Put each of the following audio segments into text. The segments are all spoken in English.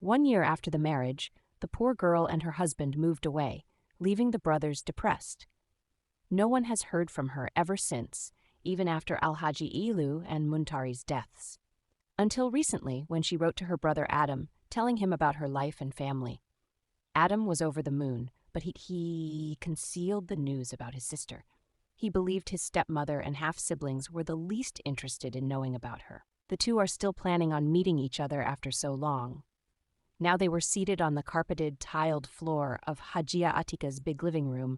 1 year after the marriage, the poor girl and her husband moved away, leaving the brothers depressed. No one has heard from her ever since, even after Alhaji Ilu and Muntari's deaths. Until recently, when she wrote to her brother Adam, telling him about her life and family. Adam was over the moon, but he concealed the news about his sister. He believed his stepmother and half-siblings were the least interested in knowing about her. The two are still planning on meeting each other after so long. Now they were seated on the carpeted, tiled floor of Hajia Atika's big living room,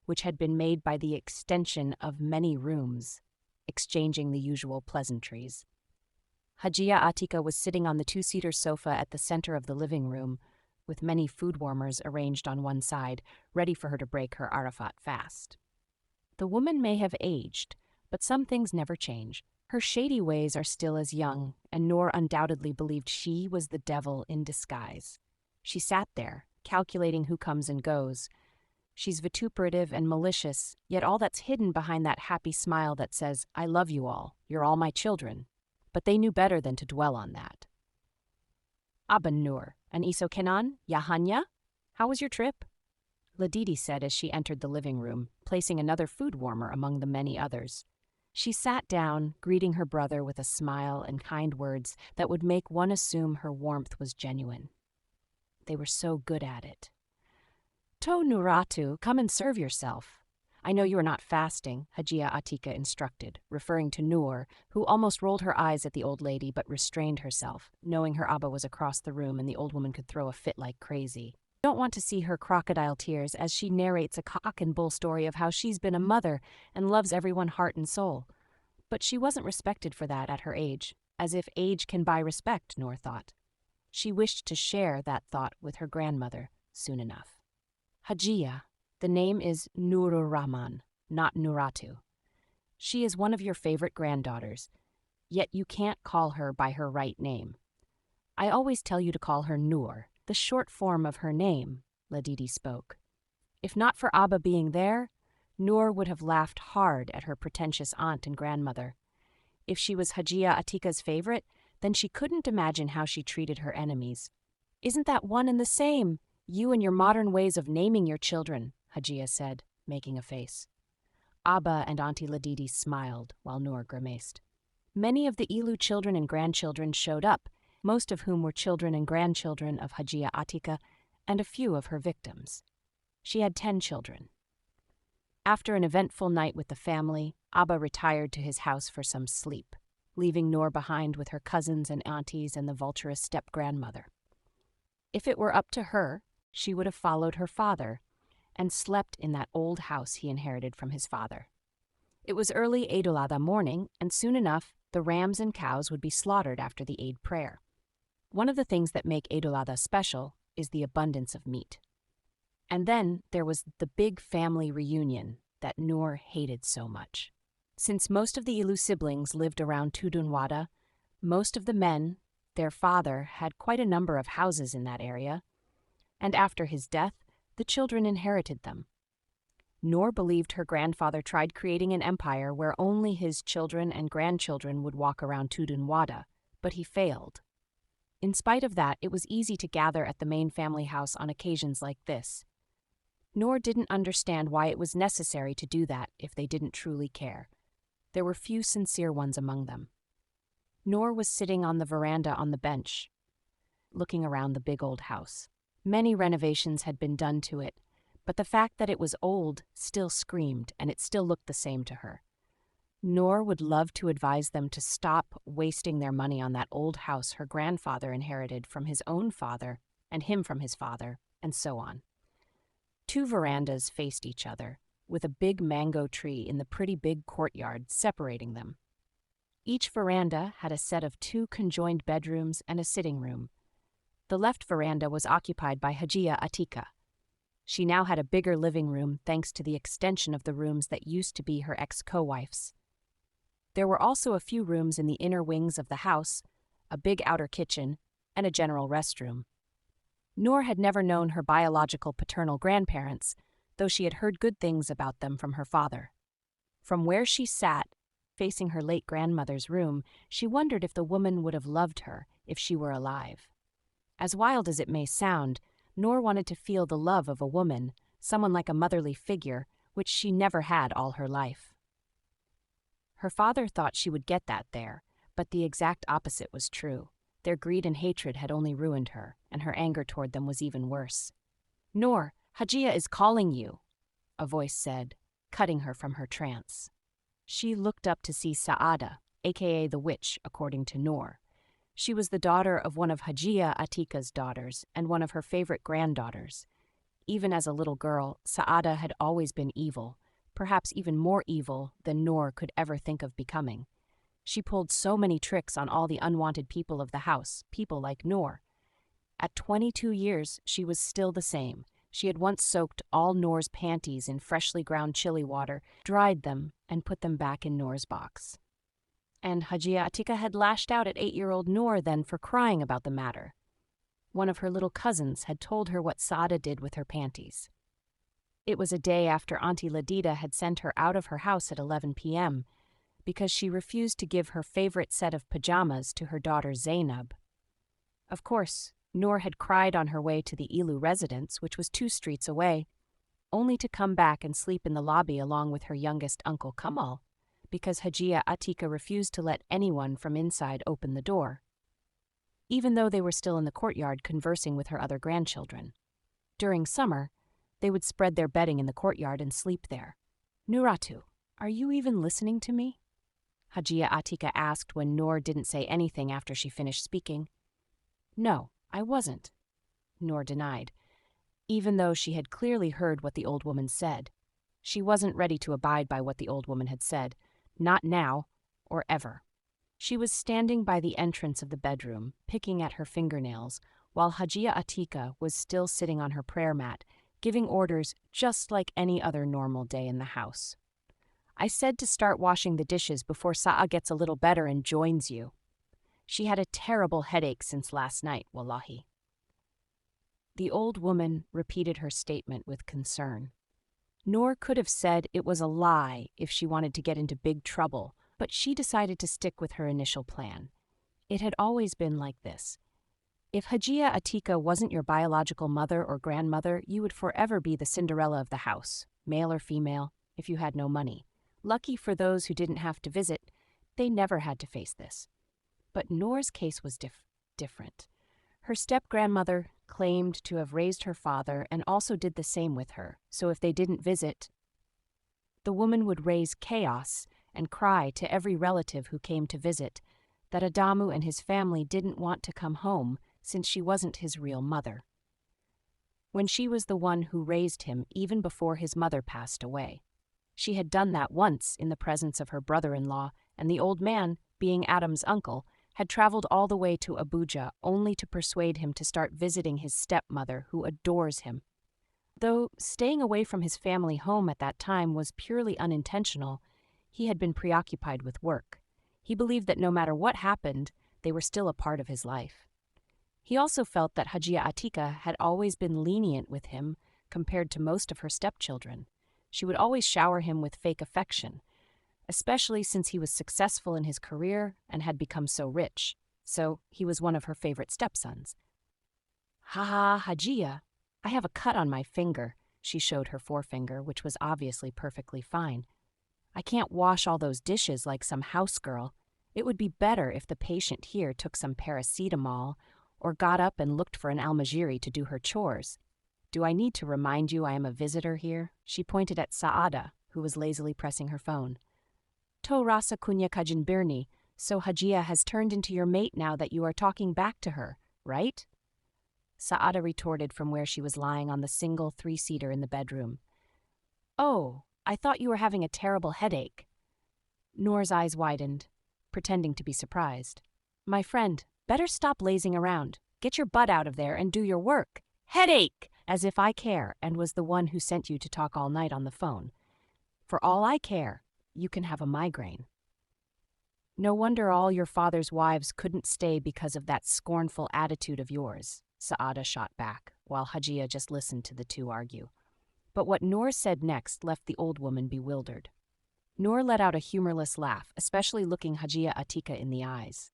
which had been made by the extension of many rooms, exchanging the usual pleasantries. Hajia Atika was sitting on the two-seater sofa at the center of the living room, with many food warmers arranged on one side, ready for her to break her Arafat fast. The woman may have aged, but some things never change. Her shady ways are still as young, and Noor undoubtedly believed she was the devil in disguise. She sat there, calculating who comes and goes. She's vituperative and malicious, yet all that's hidden behind that happy smile that says, "I love you all, you're all my children." But they knew better than to dwell on that. "Abba Noor, and Iso Kenan, Yahanya? How was your trip?" Ladidi said as she entered the living room, placing another food warmer among the many others. She sat down, greeting her brother with a smile and kind words that would make one assume her warmth was genuine. They were so good at it. "To Nuratu, come and serve yourself. I know you are not fasting," Hajia Atika instructed, referring to Noor, who almost rolled her eyes at the old lady but restrained herself, knowing her Abba was across the room and the old woman could throw a fit like crazy. Don't want to see her crocodile tears as she narrates a cock and bull story of how she's been a mother and loves everyone heart and soul. But she wasn't respected for that at her age, as if age can buy respect, Noor thought. She wished to share that thought with her grandmother soon enough. "Hajia, the name is Nurur Rahman, not Nuratu. She is one of your favorite granddaughters, yet you can't call her by her right name. I always tell you to call her Noor, the short form of her name," Ladidi spoke. If not for Abba being there, Noor would have laughed hard at her pretentious aunt and grandmother. If she was Hajia Atika's favorite, then she couldn't imagine how she treated her enemies. "Isn't that one and the same? You and your modern ways of naming your children," Hajia said, making a face. Abba and Auntie Ladidi smiled while Noor grimaced. Many of the Ilu children and grandchildren showed up, most of whom were children and grandchildren of Hajia Atika and a few of her victims. She had 10 children. After an eventful night with the family, Abba retired to his house for some sleep, leaving Noor behind with her cousins and aunties and the vulturous step-grandmother. If it were up to her, she would have followed her father and slept in that old house he inherited from his father. It was early Eid al-Adha morning, and soon enough, the rams and cows would be slaughtered after the Eid prayer. One of the things that make Eid al-Adha special is the abundance of meat. And then there was the big family reunion that Noor hated so much. Since most of the Ilu siblings lived around Tudunwada, most of the men, their father, had quite a number of houses in that area, and after his death, the children inherited them. Noor believed her grandfather tried creating an empire where only his children and grandchildren would walk around Tudunwada, but he failed. In spite of that, it was easy to gather at the main family house on occasions like this. Noor didn't understand why it was necessary to do that if they didn't truly care. There were few sincere ones among them. Noor was sitting on the veranda on the bench, looking around the big old house. Many renovations had been done to it, but the fact that it was old still screamed, and it still looked the same to her. Noor would love to advise them to stop wasting their money on that old house her grandfather inherited from his own father, and him from his father, and so on. 2 verandas faced each other, with a big mango tree in the pretty big courtyard separating them. Each veranda had a set of 2 conjoined bedrooms and a sitting room. The left veranda was occupied by Hajia Atika. She now had a bigger living room thanks to the extension of the rooms that used to be her ex-co-wife's. There were also a few rooms in the inner wings of the house, a big outer kitchen, and a general restroom. Noor had never known her biological paternal grandparents, though she had heard good things about them from her father. From where she sat, facing her late grandmother's room, she wondered if the woman would have loved her if she were alive. As wild as it may sound, Noor wanted to feel the love of a woman, someone like a motherly figure, which she never had all her life. Her father thought she would get that there, but the exact opposite was true. Their greed and hatred had only ruined her, and her anger toward them was even worse. "Noor, Hajia is calling you," a voice said, cutting her from her trance. She looked up to see Saada, aka the witch, according to Noor. She was the daughter of one of Hajia Atika's daughters and one of her favorite granddaughters. Even as a little girl, Saada had always been evil, perhaps even more evil than Noor could ever think of becoming. She pulled so many tricks on all the unwanted people of the house, people like Noor. At 22 years, she was still the same. She had once soaked all Noor's panties in freshly ground chili water, dried them, and put them back in Noor's box. And Hajia Atika had lashed out at 8-year-old Noor then for crying about the matter. One of her little cousins had told her what Saada did with her panties. It was a day after Auntie Ladida had sent her out of her house at 11 p.m. because she refused to give her favorite set of pajamas to her daughter Zainab. Of course, Noor had cried on her way to the Ilu residence, which was 2 streets away, only to come back and sleep in the lobby along with her youngest uncle Kamal, because Hajia Atika refused to let anyone from inside open the door, even though they were still in the courtyard conversing with her other grandchildren. During summer, they would spread their bedding in the courtyard and sleep there. "Nuratu, are you even listening to me?" Hajia Atika asked when Noor didn't say anything after she finished speaking. "No, I wasn't," Noor denied, even though she had clearly heard what the old woman said. She wasn't ready to abide by what the old woman had said, not now or ever. She was standing by the entrance of the bedroom, picking at her fingernails, while Hajia Atika was still sitting on her prayer mat, giving orders just like any other normal day in the house. "I said to start washing the dishes before Sa'a gets a little better and joins you. She had a terrible headache since last night, wallahi." The old woman repeated her statement with concern. Noor could have said it was a lie if she wanted to get into big trouble, but she decided to stick with her initial plan. It had always been like this. If Hajia Atika wasn't your biological mother or grandmother, you would forever be the Cinderella of the house, male or female, if you had no money. Lucky for those who didn't have to visit, they never had to face this. But Noor's case was different. Her step-grandmother claimed to have raised her father and also did the same with her, so if they didn't visit, the woman would raise chaos and cry to every relative who came to visit that Adamu and his family didn't want to come home since she wasn't his real mother, when she was the one who raised him even before his mother passed away. She had done that once in the presence of her brother-in-law, and the old man, being Adam's uncle, had traveled all the way to Abuja only to persuade him to start visiting his stepmother, who adores him. Though staying away from his family home at that time was purely unintentional, he had been preoccupied with work. He believed that no matter what happened, they were still a part of his life. He also felt that Hajia Atika had always been lenient with him compared to most of her stepchildren. She would always shower him with fake affection, especially since he was successful in his career and had become so rich, so he was one of her favorite stepsons. "Ha, Hajia, I have a cut on my finger," she showed her forefinger, which was obviously perfectly fine. "I can't wash all those dishes like some house girl. It would be better if the patient here took some paracetamol or got up and looked for an almajiri to do her chores. Do I need to remind you I am a visitor here?" She pointed at Saada, who was lazily pressing her phone. "To rasa kunya kajin birni, so Hajia has turned into your mate now that you are talking back to her, right?" Saada retorted from where she was lying on the single 3-seater in the bedroom. "Oh, I thought you were having a terrible headache." Noor's eyes widened, pretending to be surprised. "My friend, better stop lazing around. Get your butt out of there and do your work. Headache! As if I care and was the one who sent you to talk all night on the phone. For all I care, you can have a migraine." "No wonder all your father's wives couldn't stay because of that scornful attitude of yours," Saada shot back, while Hajia just listened to the two argue. But what Noor said next left the old woman bewildered. Noor let out a humorless laugh, especially looking Hajia Atika in the eyes.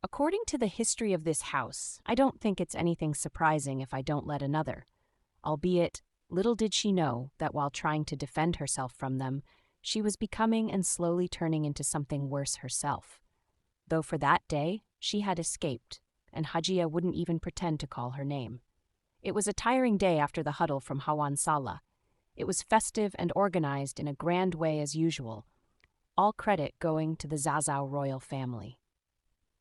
According to the history of this house, I don't think it's anything surprising if I don't let another, albeit little did she know that while trying to defend herself from them, she was becoming and slowly turning into something worse herself. Though for that day, she had escaped, and Hajia wouldn't even pretend to call her name. It was a tiring day after the huddle from Hawan Sala. It was festive and organized in a grand way as usual, all credit going to the Zazao royal family.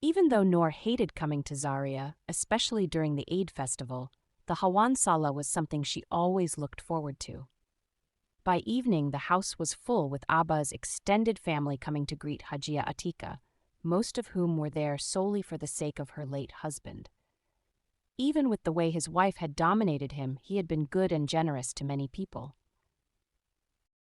Even though Noor hated coming to Zaria, especially during the Eid festival, the Hawan Sala was something she always looked forward to. By evening, the house was full with Abba's extended family coming to greet Hajia Atika, most of whom were there solely for the sake of her late husband. Even with the way his wife had dominated him, he had been good and generous to many people.